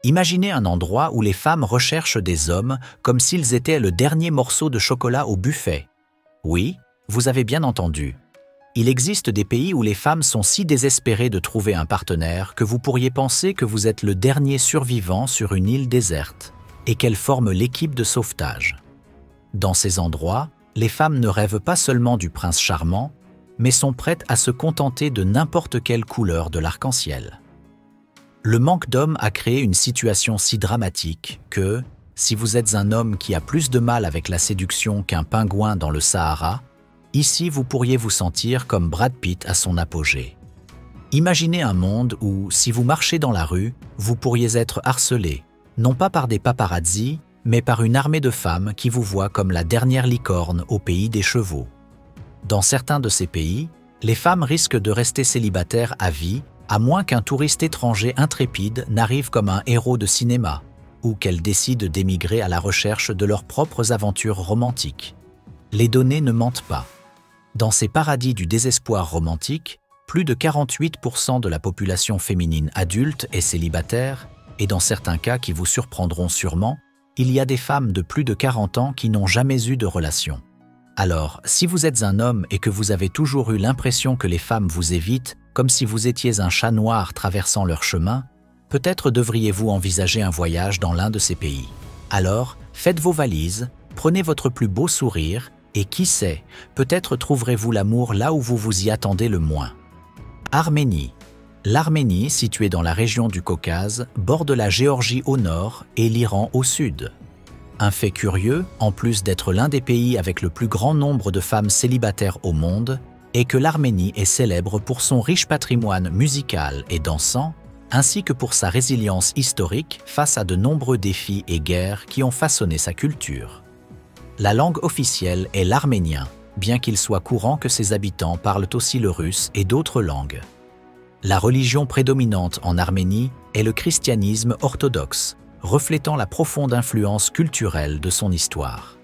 Imaginez un endroit où les femmes recherchent des hommes comme s'ils étaient le dernier morceau de chocolat au buffet. Oui, vous avez bien entendu. Il existe des pays où les femmes sont si désespérées de trouver un partenaire que vous pourriez penser que vous êtes le dernier survivant sur une île déserte et qu'elles forment l'équipe de sauvetage. Dans ces endroits, les femmes ne rêvent pas seulement du prince charmant, mais sont prêtes à se contenter de n'importe quelle couleur de l'arc-en-ciel. Le manque d'hommes a créé une situation si dramatique que, si vous êtes un homme qui a plus de mal avec la séduction qu'un pingouin dans le Sahara, ici vous pourriez vous sentir comme Brad Pitt à son apogée. Imaginez un monde où, si vous marchez dans la rue, vous pourriez être harcelé, non pas par des paparazzis, mais par une armée de femmes qui vous voient comme la dernière licorne au pays des chevaux. Dans certains de ces pays, les femmes risquent de rester célibataires à vie, à moins qu'un touriste étranger intrépide n'arrive comme un héros de cinéma, ou qu'elles décident d'émigrer à la recherche de leurs propres aventures romantiques. Les données ne mentent pas. Dans ces paradis du désespoir romantique, plus de 48% de la population féminine adulte est célibataire, et dans certains cas qui vous surprendront sûrement, il y a des femmes de plus de 40 ans qui n'ont jamais eu de relation. Alors, si vous êtes un homme et que vous avez toujours eu l'impression que les femmes vous évitent, comme si vous étiez un chat noir traversant leur chemin, peut-être devriez-vous envisager un voyage dans l'un de ces pays. Alors, faites vos valises, prenez votre plus beau sourire, et qui sait, peut-être trouverez-vous l'amour là où vous vous y attendez le moins. Arménie. L'Arménie, située dans la région du Caucase, borde la Géorgie au nord et l'Iran au sud. Un fait curieux, en plus d'être l'un des pays avec le plus grand nombre de femmes célibataires au monde, est que l'Arménie est célèbre pour son riche patrimoine musical et dansant, ainsi que pour sa résilience historique face à de nombreux défis et guerres qui ont façonné sa culture. La langue officielle est l'arménien, bien qu'il soit courant que ses habitants parlent aussi le russe et d'autres langues. La religion prédominante en Arménie est le christianisme orthodoxe, reflétant la profonde influence culturelle de son histoire.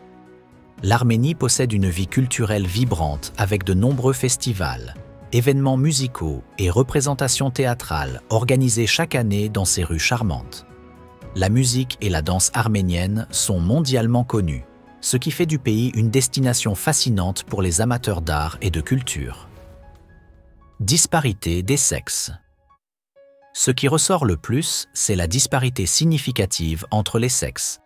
L'Arménie possède une vie culturelle vibrante avec de nombreux festivals, événements musicaux et représentations théâtrales organisées chaque année dans ses rues charmantes. La musique et la danse arménienne sont mondialement connues, ce qui fait du pays une destination fascinante pour les amateurs d'art et de culture. Disparité des sexes. Ce qui ressort le plus, c'est la disparité significative entre les sexes.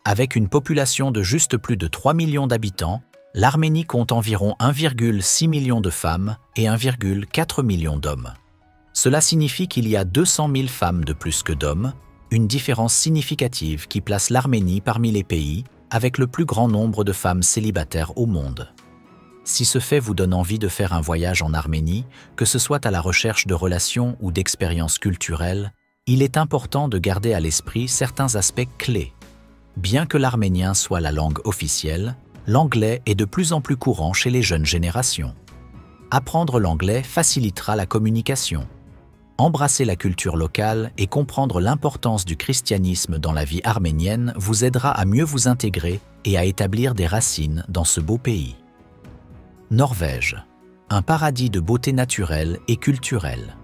Avec une population de juste plus de 3 millions d'habitants, l'Arménie compte environ 1,6 million de femmes et 1,4 million d'hommes. Cela signifie qu'il y a 200 000 femmes de plus que d'hommes, une différence significative qui place l'Arménie parmi les pays avec le plus grand nombre de femmes célibataires au monde. Si ce fait vous donne envie de faire un voyage en Arménie, que ce soit à la recherche de relations ou d'expériences culturelles, il est important de garder à l'esprit certains aspects clés. Bien que l'arménien soit la langue officielle, l'anglais est de plus en plus courant chez les jeunes générations. Apprendre l'anglais facilitera la communication. Embrasser la culture locale et comprendre l'importance du christianisme dans la vie arménienne vous aidera à mieux vous intégrer et à établir des racines dans ce beau pays. Norvège, un paradis de beauté naturelle et culturelle.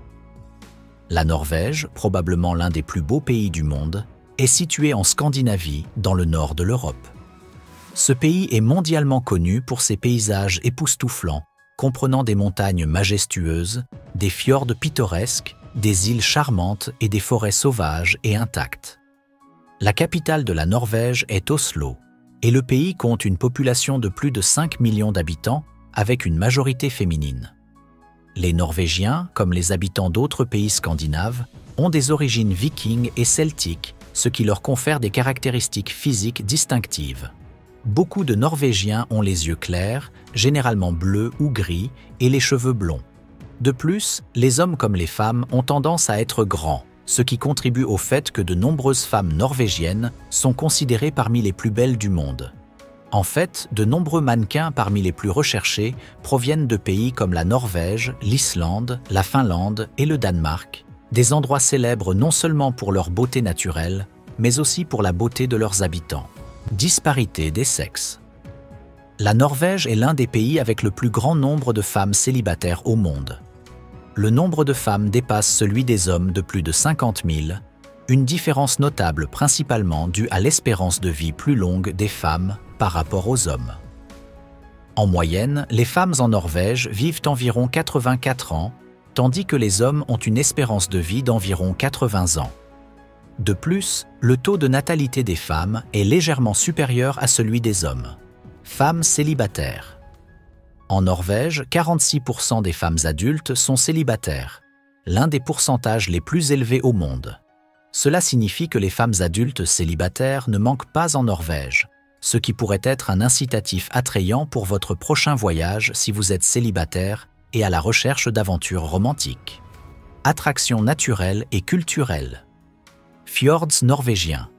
La Norvège, probablement l'un des plus beaux pays du monde, est située en Scandinavie, dans le nord de l'Europe. Ce pays est mondialement connu pour ses paysages époustouflants, comprenant des montagnes majestueuses, des fjords pittoresques, des îles charmantes et des forêts sauvages et intactes. La capitale de la Norvège est Oslo, et le pays compte une population de plus de 5 millions d'habitants, avec une majorité féminine. Les Norvégiens, comme les habitants d'autres pays scandinaves, ont des origines vikings et celtiques, ce qui leur confère des caractéristiques physiques distinctives. Beaucoup de Norvégiens ont les yeux clairs, généralement bleus ou gris, et les cheveux blonds. De plus, les hommes comme les femmes ont tendance à être grands, ce qui contribue au fait que de nombreuses femmes norvégiennes sont considérées parmi les plus belles du monde. En fait, de nombreux mannequins parmi les plus recherchés proviennent de pays comme la Norvège, l'Islande, la Finlande et le Danemark, des endroits célèbres non seulement pour leur beauté naturelle, mais aussi pour la beauté de leurs habitants. Disparité des sexes. La Norvège est l'un des pays avec le plus grand nombre de femmes célibataires au monde. Le nombre de femmes dépasse celui des hommes de plus de 50 000, une différence notable principalement due à l'espérance de vie plus longue des femmes par rapport aux hommes. En moyenne, les femmes en Norvège vivent environ 84 ans, tandis que les hommes ont une espérance de vie d'environ 80 ans. De plus, le taux de natalité des femmes est légèrement supérieur à celui des hommes. Femmes célibataires. En Norvège, 46% des femmes adultes sont célibataires, l'un des pourcentages les plus élevés au monde. Cela signifie que les femmes adultes célibataires ne manquent pas en Norvège, ce qui pourrait être un incitatif attrayant pour votre prochain voyage si vous êtes célibataire et à la recherche d'aventures romantiques. Attractions naturelles et culturelles. Fjords norvégiens.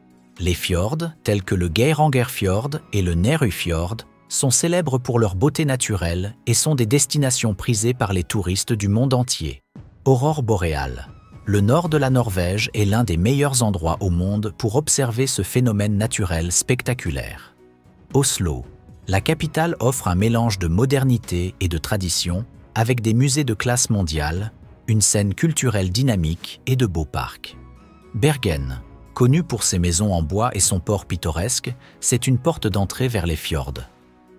Les fjords, tels que le Geirangerfjord et le Nærøyfjord, sont célèbres pour leur beauté naturelle et sont des destinations prisées par les touristes du monde entier. Aurore boréale. Le nord de la Norvège est l'un des meilleurs endroits au monde pour observer ce phénomène naturel spectaculaire. Oslo. La capitale offre un mélange de modernité et de tradition, avec des musées de classe mondiale, une scène culturelle dynamique et de beaux parcs. Bergen. Connu pour ses maisons en bois et son port pittoresque, c'est une porte d'entrée vers les fjords.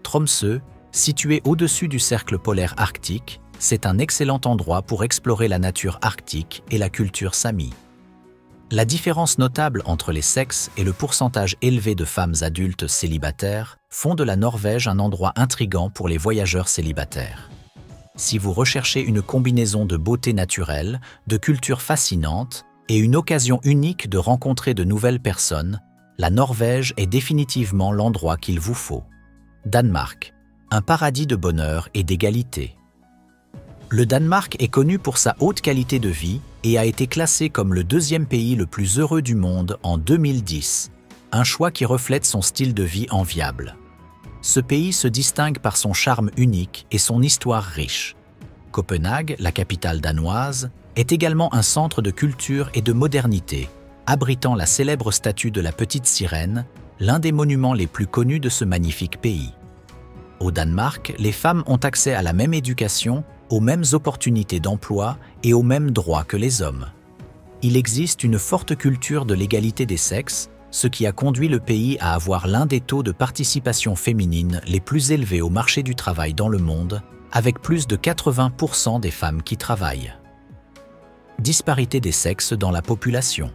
Tromsø, situé au-dessus du cercle polaire arctique, c'est un excellent endroit pour explorer la nature arctique et la culture sami. La différence notable entre les sexes et le pourcentage élevé de femmes adultes célibataires font de la Norvège un endroit intrigant pour les voyageurs célibataires. Si vous recherchez une combinaison de beauté naturelle, de culture fascinante et une occasion unique de rencontrer de nouvelles personnes, la Norvège est définitivement l'endroit qu'il vous faut. Danemark, un paradis de bonheur et d'égalité. Le Danemark est connu pour sa haute qualité de vie et a été classé comme le deuxième pays le plus heureux du monde en 2010, un choix qui reflète son style de vie enviable. Ce pays se distingue par son charme unique et son histoire riche. Copenhague, la capitale danoise, est également un centre de culture et de modernité, abritant la célèbre statue de la petite sirène, l'un des monuments les plus connus de ce magnifique pays. Au Danemark, les femmes ont accès à la même éducation, aux mêmes opportunités d'emploi et aux mêmes droits que les hommes. Il existe une forte culture de l'égalité des sexes, ce qui a conduit le pays à avoir l'un des taux de participation féminine les plus élevés au marché du travail dans le monde, avec plus de 80% des femmes qui travaillent. Disparité des sexes dans la population.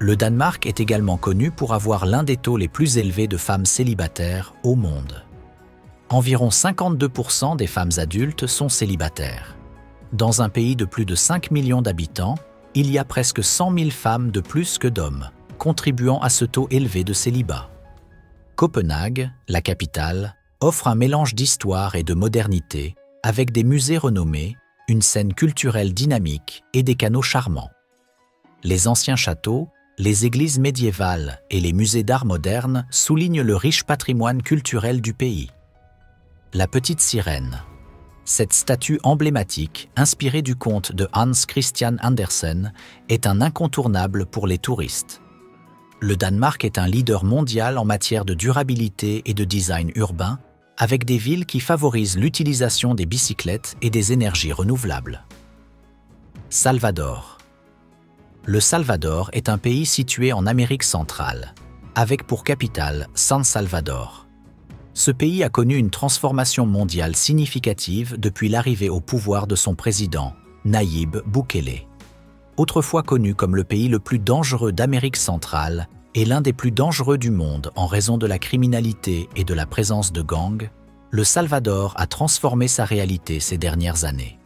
Le Danemark est également connu pour avoir l'un des taux les plus élevés de femmes célibataires au monde. Environ 52% des femmes adultes sont célibataires. Dans un pays de plus de 5 millions d'habitants, il y a presque 100 000 femmes de plus que d'hommes, contribuant à ce taux élevé de célibat. Copenhague, la capitale, offre un mélange d'histoire et de modernité, avec des musées renommés, une scène culturelle dynamique et des canaux charmants. Les anciens châteaux, les églises médiévales et les musées d'art moderne soulignent le riche patrimoine culturel du pays. La petite sirène. Cette statue emblématique, inspirée du conte de Hans Christian Andersen, est un incontournable pour les touristes. Le Danemark est un leader mondial en matière de durabilité et de design urbain, avec des villes qui favorisent l'utilisation des bicyclettes et des énergies renouvelables. Salvador. Le Salvador est un pays situé en Amérique centrale, avec pour capitale San Salvador. Ce pays a connu une transformation mondiale significative depuis l'arrivée au pouvoir de son président, Nayib Bukele. Autrefois connu comme le pays le plus dangereux d'Amérique centrale et l'un des plus dangereux du monde en raison de la criminalité et de la présence de gangs, le Salvador a transformé sa réalité ces dernières années.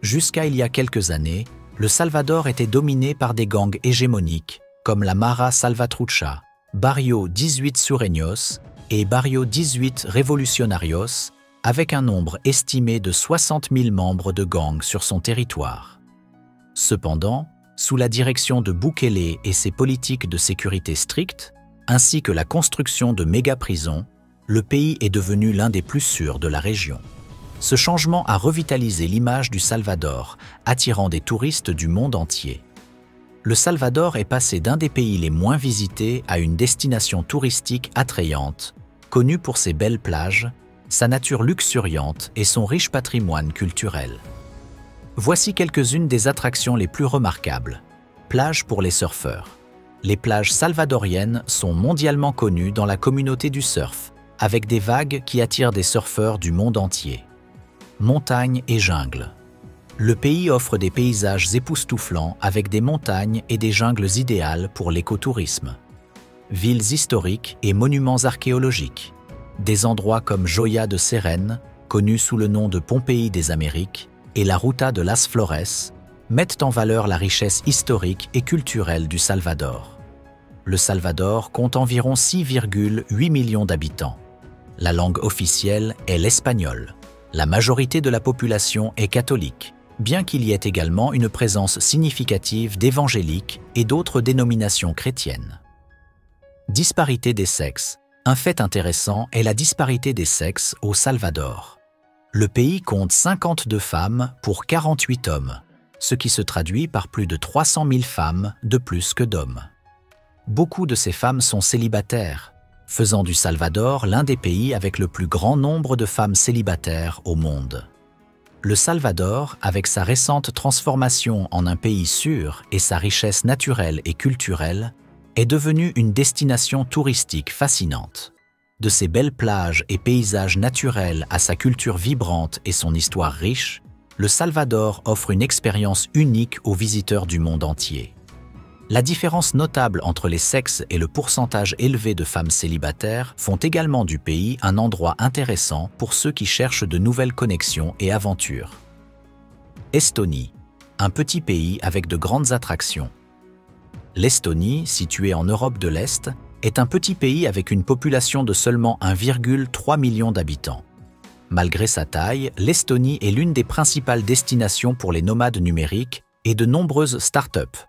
Jusqu'à il y a quelques années, le Salvador était dominé par des gangs hégémoniques comme la Mara Salvatrucha, Barrio 18 Sureños et Barrio 18 Revolucionarios, avec un nombre estimé de 60 000 membres de gangs sur son territoire. Cependant, sous la direction de Bukele et ses politiques de sécurité strictes, ainsi que la construction de méga-prisons, le pays est devenu l'un des plus sûrs de la région. Ce changement a revitalisé l'image du Salvador, attirant des touristes du monde entier. Le Salvador est passé d'un des pays les moins visités à une destination touristique attrayante, connue pour ses belles plages, sa nature luxuriante et son riche patrimoine culturel. Voici quelques-unes des attractions les plus remarquables. Plage pour les surfeurs. Les plages salvadoriennes sont mondialement connues dans la communauté du surf, avec des vagues qui attirent des surfeurs du monde entier. Montagnes et jungles. Le pays offre des paysages époustouflants avec des montagnes et des jungles idéales pour l'écotourisme. Villes historiques et monuments archéologiques. Des endroits comme Joya de Serene, connu sous le nom de Pompéi des Amériques, et la Ruta de las Flores, mettent en valeur la richesse historique et culturelle du Salvador. Le Salvador compte environ 6,8 millions d'habitants. La langue officielle est l'espagnol. La majorité de la population est catholique, bien qu'il y ait également une présence significative d'évangéliques et d'autres dénominations chrétiennes. Disparité des sexes. Un fait intéressant est la disparité des sexes au Salvador. Le pays compte 52 femmes pour 48 hommes, ce qui se traduit par plus de 300 000 femmes de plus que d'hommes. Beaucoup de ces femmes sont célibataires, faisant du Salvador l'un des pays avec le plus grand nombre de femmes célibataires au monde. Le Salvador, avec sa récente transformation en un pays sûr et sa richesse naturelle et culturelle, est devenu une destination touristique fascinante. De ses belles plages et paysages naturels à sa culture vibrante et son histoire riche, le Salvador offre une expérience unique aux visiteurs du monde entier. La différence notable entre les sexes et le pourcentage élevé de femmes célibataires font également du pays un endroit intéressant pour ceux qui cherchent de nouvelles connexions et aventures. Estonie, un petit pays avec de grandes attractions. L'Estonie, située en Europe de l'Est, est un petit pays avec une population de seulement 1,3 million d'habitants. Malgré sa taille, l'Estonie est l'une des principales destinations pour les nomades numériques et de nombreuses startups,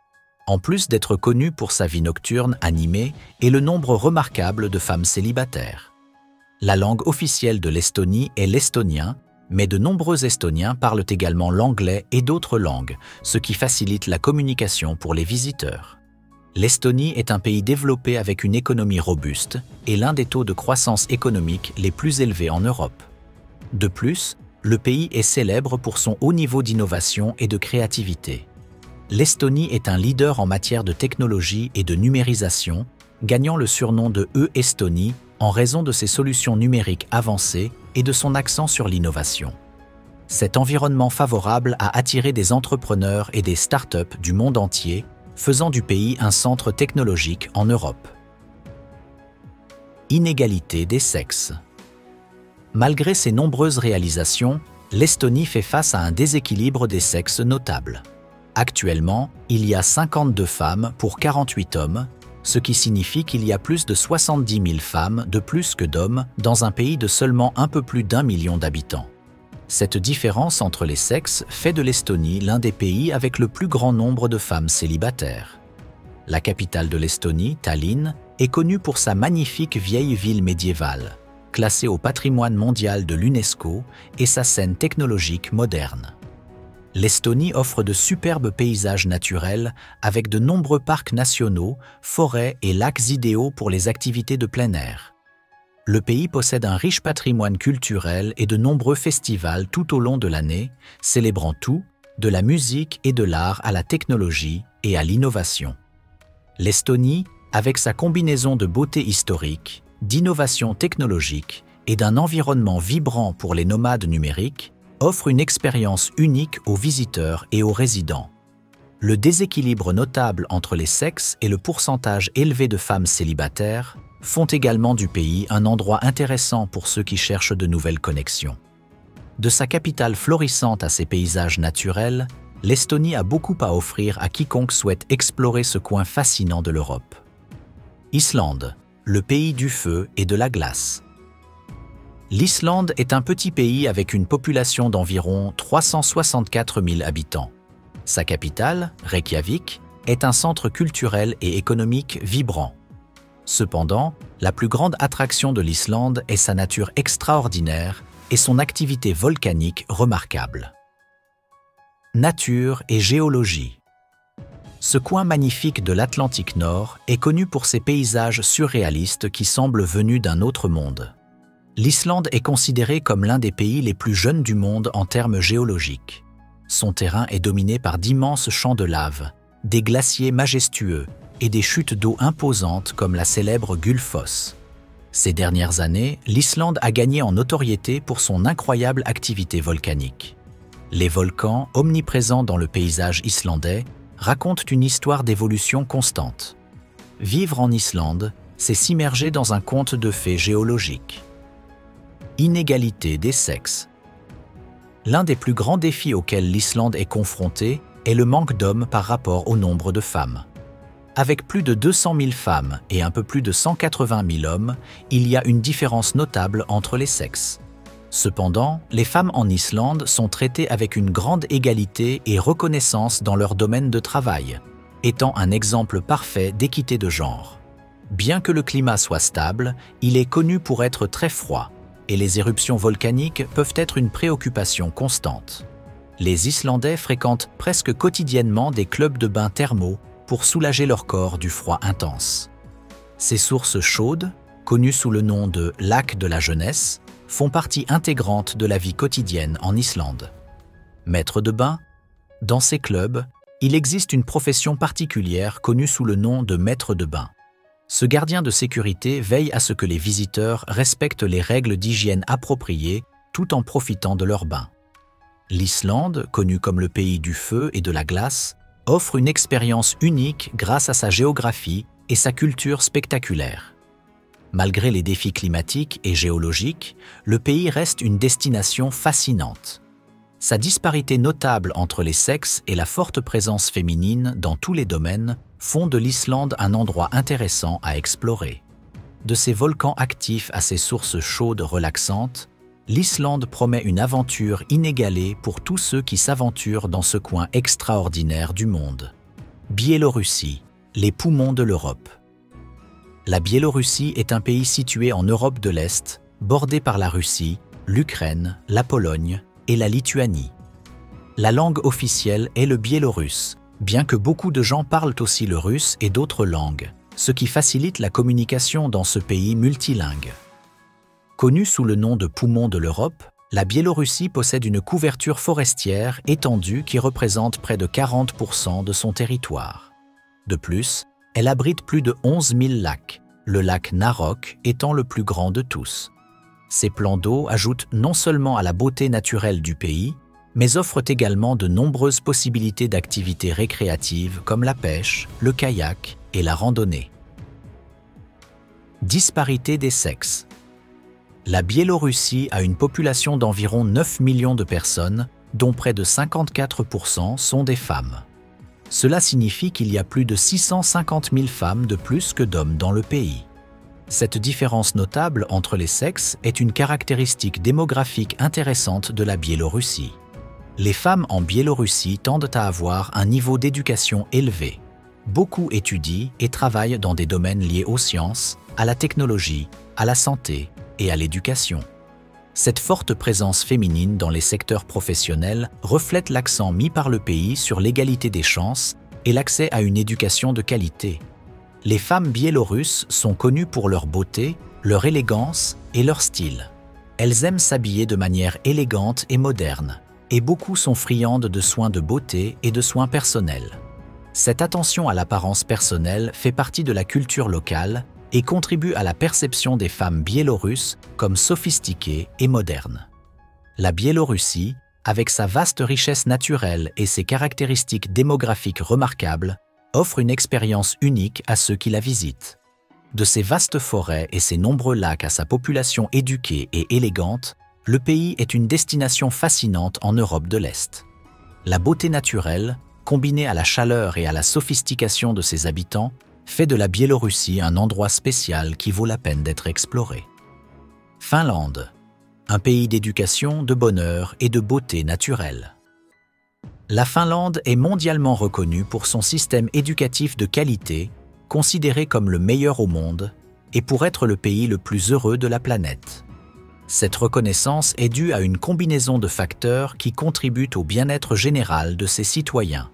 en plus d'être connue pour sa vie nocturne animée et le nombre remarquable de femmes célibataires. La langue officielle de l'Estonie est l'estonien, mais de nombreux Estoniens parlent également l'anglais et d'autres langues, ce qui facilite la communication pour les visiteurs. L'Estonie est un pays développé avec une économie robuste et l'un des taux de croissance économique les plus élevés en Europe. De plus, le pays est célèbre pour son haut niveau d'innovation et de créativité. L'Estonie est un leader en matière de technologie et de numérisation, gagnant le surnom de E-Estonie en raison de ses solutions numériques avancées et de son accent sur l'innovation. Cet environnement favorable a attiré des entrepreneurs et des startups du monde entier, faisant du pays un centre technologique en Europe. Inégalité des sexes. Malgré ses nombreuses réalisations, l'Estonie fait face à un déséquilibre des sexes notable. Actuellement, il y a 52 femmes pour 48 hommes, ce qui signifie qu'il y a plus de 70 000 femmes de plus que d'hommes dans un pays de seulement un peu plus d'1 million d'habitants. Cette différence entre les sexes fait de l'Estonie l'un des pays avec le plus grand nombre de femmes célibataires. La capitale de l'Estonie, Tallinn, est connue pour sa magnifique vieille ville médiévale, classée au patrimoine mondial de l'UNESCO, et sa scène technologique moderne. L'Estonie offre de superbes paysages naturels avec de nombreux parcs nationaux, forêts et lacs idéaux pour les activités de plein air. Le pays possède un riche patrimoine culturel et de nombreux festivals tout au long de l'année, célébrant tout, de la musique et de l'art à la technologie et à l'innovation. L'Estonie, avec sa combinaison de beauté historique, d'innovation technologique et d'un environnement vibrant pour les nomades numériques, offre une expérience unique aux visiteurs et aux résidents. Le déséquilibre notable entre les sexes et le pourcentage élevé de femmes célibataires font également du pays un endroit intéressant pour ceux qui cherchent de nouvelles connexions. De sa capitale florissante à ses paysages naturels, l'Estonie a beaucoup à offrir à quiconque souhaite explorer ce coin fascinant de l'Europe. Islande, le pays du feu et de la glace. L'Islande est un petit pays avec une population d'environ 364 000 habitants. Sa capitale, Reykjavik, est un centre culturel et économique vibrant. Cependant, la plus grande attraction de l'Islande est sa nature extraordinaire et son activité volcanique remarquable. Nature et géologie. Ce coin magnifique de l'Atlantique Nord est connu pour ses paysages surréalistes qui semblent venus d'un autre monde. L'Islande est considérée comme l'un des pays les plus jeunes du monde en termes géologiques. Son terrain est dominé par d'immenses champs de lave, des glaciers majestueux et des chutes d'eau imposantes comme la célèbre Gullfoss. Ces dernières années, l'Islande a gagné en notoriété pour son incroyable activité volcanique. Les volcans, omniprésents dans le paysage islandais, racontent une histoire d'évolution constante. Vivre en Islande, c'est s'immerger dans un conte de fées géologiques. Inégalité des sexes. L'un des plus grands défis auxquels l'Islande est confrontée est le manque d'hommes par rapport au nombre de femmes. Avec plus de 200 000 femmes et un peu plus de 180 000 hommes, il y a une différence notable entre les sexes. Cependant, les femmes en Islande sont traitées avec une grande égalité et reconnaissance dans leur domaine de travail, étant un exemple parfait d'équité de genre. Bien que le climat soit stable, il est connu pour être très froid, et les éruptions volcaniques peuvent être une préoccupation constante. Les Islandais fréquentent presque quotidiennement des clubs de bains thermaux pour soulager leur corps du froid intense. Ces sources chaudes, connues sous le nom de « lacs de la jeunesse », font partie intégrante de la vie quotidienne en Islande. Maître de bain. Dans ces clubs, il existe une profession particulière connue sous le nom de maître de bain. Ce gardien de sécurité veille à ce que les visiteurs respectent les règles d'hygiène appropriées tout en profitant de leur bain. L'Islande, connue comme le pays du feu et de la glace, offre une expérience unique grâce à sa géographie et sa culture spectaculaire. Malgré les défis climatiques et géologiques, le pays reste une destination fascinante. Sa disparité notable entre les sexes et la forte présence féminine dans tous les domaines font de l'Islande un endroit intéressant à explorer. De ses volcans actifs à ses sources chaudes relaxantes, l'Islande promet une aventure inégalée pour tous ceux qui s'aventurent dans ce coin extraordinaire du monde. Biélorussie, les poumons de l'Europe. La Biélorussie est un pays situé en Europe de l'Est, bordé par la Russie, l'Ukraine, la Pologne et la Lituanie. La langue officielle est le biélorusse, bien que beaucoup de gens parlent aussi le russe et d'autres langues, ce qui facilite la communication dans ce pays multilingue. Connue sous le nom de poumon de l'Europe, la Biélorussie possède une couverture forestière étendue qui représente près de 40% de son territoire. De plus, elle abrite plus de 11 000 lacs, le lac Narok étant le plus grand de tous. Ces plans d'eau ajoutent non seulement à la beauté naturelle du pays, mais offrent également de nombreuses possibilités d'activités récréatives comme la pêche, le kayak et la randonnée. Disparité des sexes. La Biélorussie a une population d'environ 9 millions de personnes, dont près de 54% sont des femmes. Cela signifie qu'il y a plus de 650 000 femmes de plus que d'hommes dans le pays. Cette différence notable entre les sexes est une caractéristique démographique intéressante de la Biélorussie. Les femmes en Biélorussie tendent à avoir un niveau d'éducation élevé. Beaucoup étudient et travaillent dans des domaines liés aux sciences, à la technologie, à la santé et à l'éducation. Cette forte présence féminine dans les secteurs professionnels reflète l'accent mis par le pays sur l'égalité des chances et l'accès à une éducation de qualité. Les femmes biélorusses sont connues pour leur beauté, leur élégance et leur style. Elles aiment s'habiller de manière élégante et moderne, et beaucoup sont friandes de soins de beauté et de soins personnels. Cette attention à l'apparence personnelle fait partie de la culture locale et contribue à la perception des femmes biélorusses comme sophistiquées et modernes. La Biélorussie, avec sa vaste richesse naturelle et ses caractéristiques démographiques remarquables, offre une expérience unique à ceux qui la visitent. De ses vastes forêts et ses nombreux lacs à sa population éduquée et élégante, le pays est une destination fascinante en Europe de l'Est. La beauté naturelle, combinée à la chaleur et à la sophistication de ses habitants, fait de la Biélorussie un endroit spécial qui vaut la peine d'être exploré. Finlande, un pays d'éducation, de bonheur et de beauté naturelle. La Finlande est mondialement reconnue pour son système éducatif de qualité, considéré comme le meilleur au monde, et pour être le pays le plus heureux de la planète. Cette reconnaissance est due à une combinaison de facteurs qui contribuent au bien-être général de ses citoyens.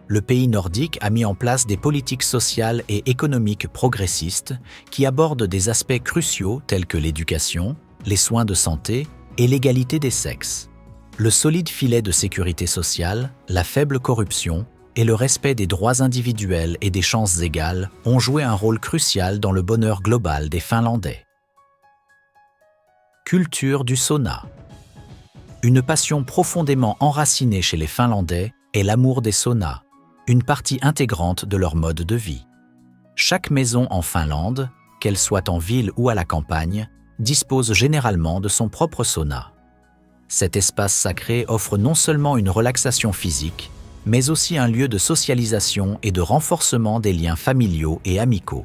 Le pays nordique a mis en place des politiques sociales et économiques progressistes qui abordent des aspects cruciaux tels que l'éducation, les soins de santé et l'égalité des sexes. Le solide filet de sécurité sociale, la faible corruption et le respect des droits individuels et des chances égales ont joué un rôle crucial dans le bonheur global des Finlandais. Culture du sauna. Une passion profondément enracinée chez les Finlandais est l'amour des saunas, une partie intégrante de leur mode de vie. Chaque maison en Finlande, qu'elle soit en ville ou à la campagne, dispose généralement de son propre sauna. Cet espace sacré offre non seulement une relaxation physique, mais aussi un lieu de socialisation et de renforcement des liens familiaux et amicaux.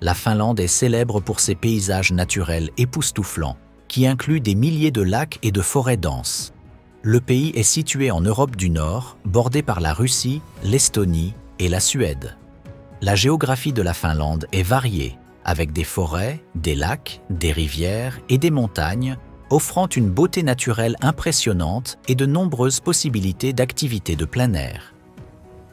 La Finlande est célèbre pour ses paysages naturels époustouflants, qui incluent des milliers de lacs et de forêts denses. Le pays est situé en Europe du Nord, bordé par la Russie, l'Estonie et la Suède. La géographie de la Finlande est variée, avec des forêts, des lacs, des rivières et des montagnes, offrant une beauté naturelle impressionnante et de nombreuses possibilités d'activités de plein air.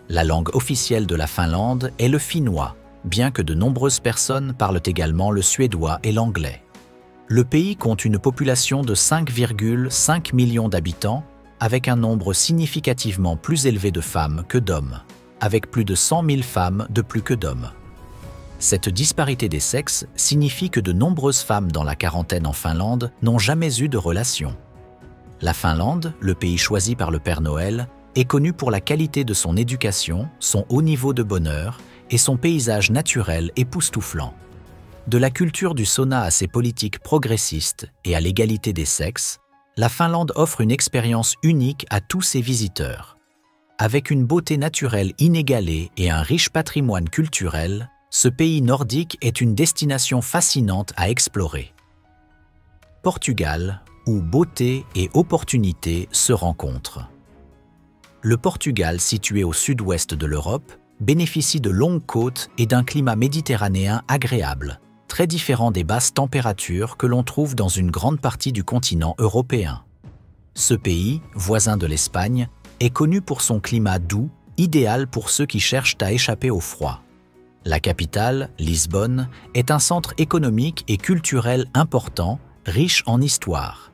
La langue officielle de la Finlande est le finnois, bien que de nombreuses personnes parlent également le suédois et l'anglais. Le pays compte une population de 5,5 millions d'habitants, avec un nombre significativement plus élevé de femmes que d'hommes, avec plus de 100 000 femmes de plus que d'hommes. Cette disparité des sexes signifie que de nombreuses femmes dans la quarantaine en Finlande n'ont jamais eu de relation. La Finlande, le pays choisi par le Père Noël, est connu pour la qualité de son éducation, son haut niveau de bonheur et son paysage naturel époustouflant. De la culture du sauna à ses politiques progressistes et à l'égalité des sexes, la Finlande offre une expérience unique à tous ses visiteurs. Avec une beauté naturelle inégalée et un riche patrimoine culturel, ce pays nordique est une destination fascinante à explorer. Portugal, où beauté et opportunité se rencontrent. Le Portugal, situé au sud-ouest de l'Europe, bénéficie de longues côtes et d'un climat méditerranéen agréable, très différent des basses températures que l'on trouve dans une grande partie du continent européen. Ce pays, voisin de l'Espagne, est connu pour son climat doux, idéal pour ceux qui cherchent à échapper au froid. La capitale, Lisbonne, est un centre économique et culturel important, riche en histoire.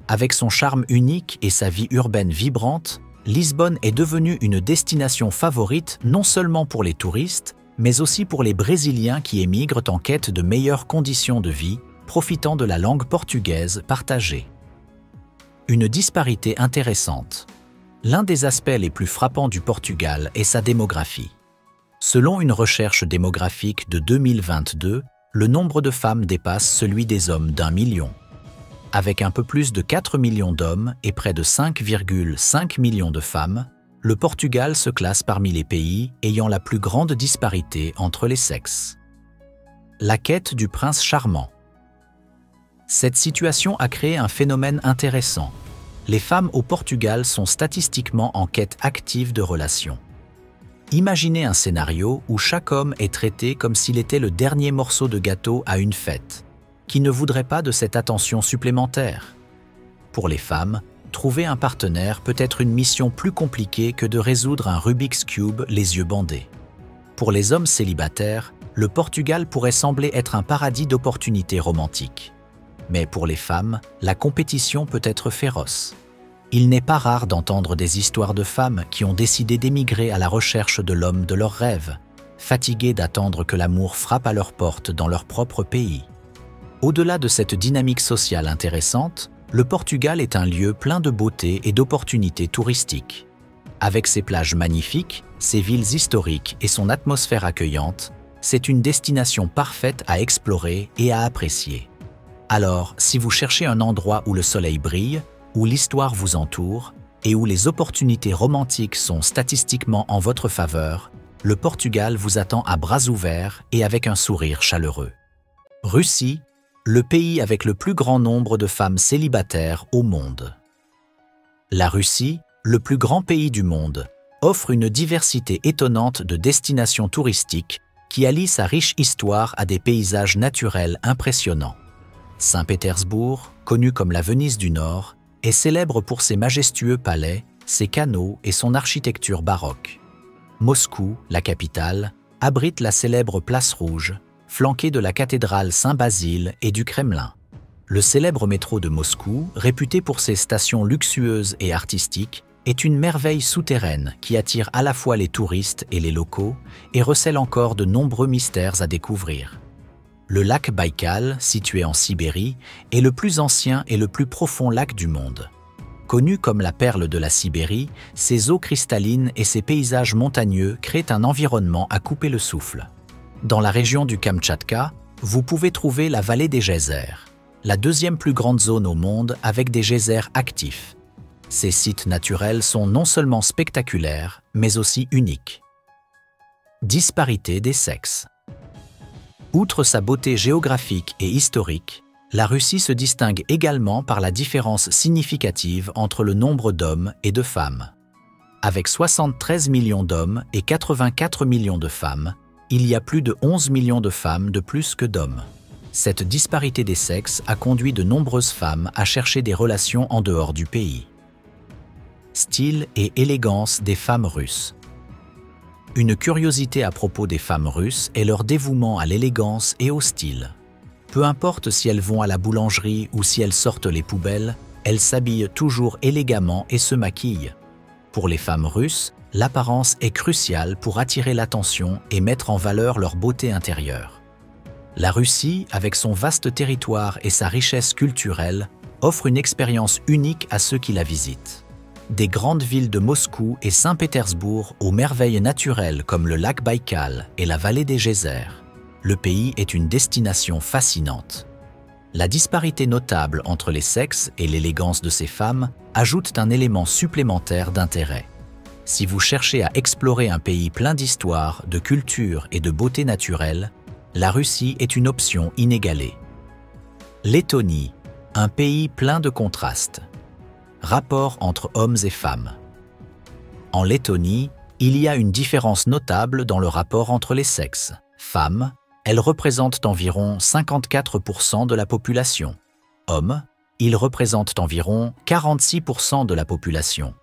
Avec son charme unique et sa vie urbaine vibrante, Lisbonne est devenue une destination favorite non seulement pour les touristes, mais aussi pour les Brésiliens qui émigrent en quête de meilleures conditions de vie, profitant de la langue portugaise partagée. Une disparité intéressante. L'un des aspects les plus frappants du Portugal est sa démographie. Selon une recherche démographique de 2022, le nombre de femmes dépasse celui des hommes d'1 million. Avec un peu plus de 4 millions d'hommes et près de 5,5 millions de femmes, le Portugal se classe parmi les pays ayant la plus grande disparité entre les sexes. La quête du prince charmant. Cette situation a créé un phénomène intéressant. Les femmes au Portugal sont statistiquement en quête active de relations. Imaginez un scénario où chaque homme est traité comme s'il était le dernier morceau de gâteau à une fête, qui ne voudrait pas de cette attention supplémentaire. Pour les femmes, trouver un partenaire peut être une mission plus compliquée que de résoudre un Rubik's Cube les yeux bandés. Pour les hommes célibataires, le Portugal pourrait sembler être un paradis d'opportunités romantiques. Mais pour les femmes, la compétition peut être féroce. Il n'est pas rare d'entendre des histoires de femmes qui ont décidé d'émigrer à la recherche de l'homme de leurs rêves, fatiguées d'attendre que l'amour frappe à leur porte dans leur propre pays. Au-delà de cette dynamique sociale intéressante, le Portugal est un lieu plein de beauté et d'opportunités touristiques. Avec ses plages magnifiques, ses villes historiques et son atmosphère accueillante, c'est une destination parfaite à explorer et à apprécier. Alors, si vous cherchez un endroit où le soleil brille, où l'histoire vous entoure et où les opportunités romantiques sont statistiquement en votre faveur, le Portugal vous attend à bras ouverts et avec un sourire chaleureux. Russie, le pays avec le plus grand nombre de femmes célibataires au monde. La Russie, le plus grand pays du monde, offre une diversité étonnante de destinations touristiques qui allient sa riche histoire à des paysages naturels impressionnants. Saint-Pétersbourg, connu comme la Venise du Nord, est célèbre pour ses majestueux palais, ses canaux et son architecture baroque. Moscou, la capitale, abrite la célèbre Place Rouge, flanquée de la cathédrale Saint-Basile et du Kremlin. Le célèbre métro de Moscou, réputé pour ses stations luxueuses et artistiques, est une merveille souterraine qui attire à la fois les touristes et les locaux et recèle encore de nombreux mystères à découvrir. Le lac Baïkal, situé en Sibérie, est le plus ancien et le plus profond lac du monde. Connu comme la perle de la Sibérie, ses eaux cristallines et ses paysages montagneux créent un environnement à couper le souffle. Dans la région du Kamtchatka, vous pouvez trouver la vallée des geysers, la deuxième plus grande zone au monde avec des geysers actifs. Ces sites naturels sont non seulement spectaculaires, mais aussi uniques. Disparité des sexes. Outre sa beauté géographique et historique, la Russie se distingue également par la différence significative entre le nombre d'hommes et de femmes. Avec 73 millions d'hommes et 84 millions de femmes, il y a plus de 11 millions de femmes de plus que d'hommes. Cette disparité des sexes a conduit de nombreuses femmes à chercher des relations en dehors du pays. Style et élégance des femmes russes. Une curiosité à propos des femmes russes est leur dévouement à l'élégance et au style. Peu importe si elles vont à la boulangerie ou si elles sortent les poubelles, elles s'habillent toujours élégamment et se maquillent. Pour les femmes russes, l'apparence est cruciale pour attirer l'attention et mettre en valeur leur beauté intérieure. La Russie, avec son vaste territoire et sa richesse culturelle, offre une expérience unique à ceux qui la visitent. Des grandes villes de Moscou et Saint-Pétersbourg aux merveilles naturelles comme le lac Baïkal et la vallée des geysers, le pays est une destination fascinante. La disparité notable entre les sexes et l'élégance de ces femmes ajoute un élément supplémentaire d'intérêt. Si vous cherchez à explorer un pays plein d'histoire, de culture et de beauté naturelle, la Russie est une option inégalée. Lettonie, un pays plein de contrastes. Rapport entre hommes et femmes. En Lettonie, il y a une différence notable dans le rapport entre les sexes. Femmes, elles représentent environ 54% de la population. Hommes, ils représentent environ 46% de la population.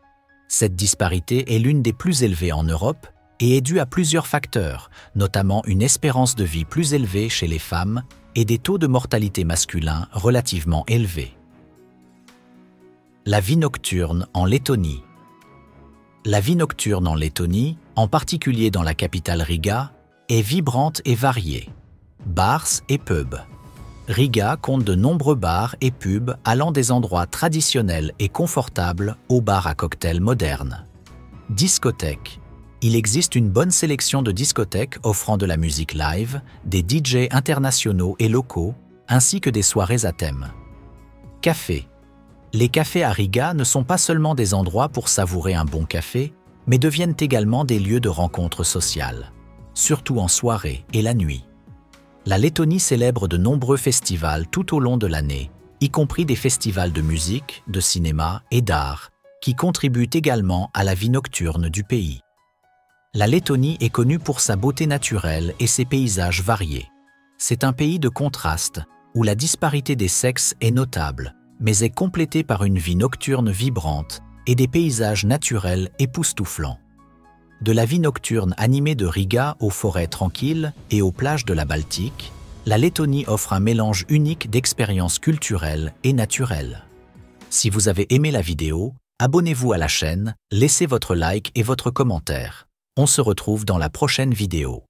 Cette disparité est l'une des plus élevées en Europe et est due à plusieurs facteurs, notamment une espérance de vie plus élevée chez les femmes et des taux de mortalité masculins relativement élevés. La vie nocturne en Lettonie. La vie nocturne en Lettonie, en particulier dans la capitale Riga, est vibrante et variée. Bars et pubs. Riga compte de nombreux bars et pubs allant des endroits traditionnels et confortables aux bars à cocktails modernes. Discothèques. Il existe une bonne sélection de discothèques offrant de la musique live, des DJ internationaux et locaux, ainsi que des soirées à thème. Café. Les cafés à Riga ne sont pas seulement des endroits pour savourer un bon café, mais deviennent également des lieux de rencontres sociales, surtout en soirée et la nuit. La Lettonie célèbre de nombreux festivals tout au long de l'année, y compris des festivals de musique, de cinéma et d'art, qui contribuent également à la vie nocturne du pays. La Lettonie est connue pour sa beauté naturelle et ses paysages variés. C'est un pays de contraste, où la disparité des sexes est notable, mais est complétée par une vie nocturne vibrante et des paysages naturels époustouflants. De la vie nocturne animée de Riga aux forêts tranquilles et aux plages de la Baltique, la Lettonie offre un mélange unique d'expériences culturelles et naturelles. Si vous avez aimé la vidéo, abonnez-vous à la chaîne, laissez votre like et votre commentaire. On se retrouve dans la prochaine vidéo.